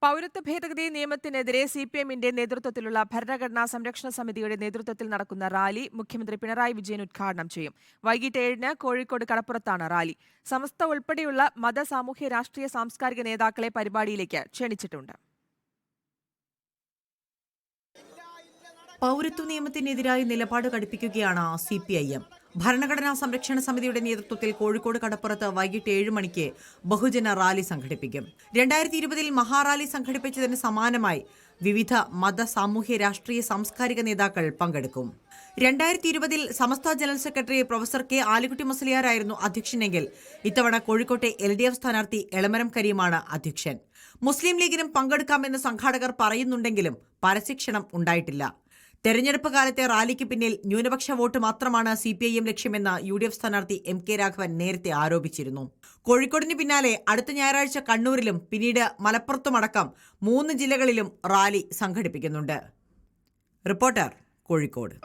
പൗരത്വ ഭേദഗതി നിയമത്തിനെതിരെ സിപിഎമ്മിന്റെ നേതൃത്വത്തിലുള്ള ഭരണഘടനാ സംരക്ഷണ സമിതിയുടെ നേതൃത്വത്തിൽ നടക്കുന്ന റാലി മുഖ്യമന്ത്രി പിണറായി വിജയൻ ഉദ്ഘാടനം ചെയ്യും. വൈകിട്ട് 7-ന് കോഴിക്കോട് കടപ്പുറത്താണ് റാലി. സമസ്ത ഉൾപ്പെടെയുള്ള മത, സാമൂഹ്യ, രാഷ്ട്രീയ, സാംസ്കാരിക നേതാക്കളെ പരിപാടിയിലേക്ക് ക്ഷണിച്ചിട്ടുണ്ട്. പൗരത്വ നിയമത്തിനെതിരായ നിലപാട് കടുപ്പിക്കുകയാണ് CPIM. ഭരണഘടനാ സംരക്ഷണ സമിതിയുടെ നേതൃത്വത്തിൽ കോഴിക്കോട് കടപ്പുറത്ത് വൈകിട്ട് 7 മണിക്ക് ബഹുജന റാലി സംഘടിപ്പിക്കും. 2020-ൽ മഹാറാലി സംഘടിപ്പിച്ചതിന് സമാനമായി വിവിധ മത, സാമൂഹ്യ, രാഷ്ട്രീയ, സാംസ്കാരിക നേതാക്കൾ പങ്കെടുക്കും. 2020-ൽ Samastha general secretary professor K Alikutty മുസ്ലിയാരായിരുന്നു അധ്യക്ഷനെങ്കിൽ ഇത്തവണ കോഴിക്കോട്ടെ LDF സ്ഥാനാർത്ഥി എളമരം കരീമാണ് അധ്യക്ഷൻ. മുസ്ലിം ലീഗിനും പങ്കെടുക്കാമെന്ന് സംഘാടകർ പറയുന്നുണ്ടെങ്കിലും പരസ്യക്ഷണം ഉണ്ടായിട്ടില്ല. തെരഞ്ഞെടുപ്പ് കാലത്തെ റാലിക്ക് പിന്നിൽ ന്യൂനപക്ഷ വോട്ട് മാത്രമാണ് CPIM ലക്ഷ്യമെന്ന് UDF സ്ഥാനാർത്ഥി MK രാഘവൻ നേരത്തെ ആരോപിച്ചിരുന്നു. കോഴിക്കോടിന് പിന്നാലെ അടുത്ത ഞായറാഴ്ച കണ്ണൂരിലും പിന്നീട് മലപ്പുറത്തുമടക്കം 3 ജില്ലകളിലും റാലി സംഘടിപ്പിക്കുന്നുണ്ട്. റിപ്പോർട്ടർ, കോഴിക്കോട്.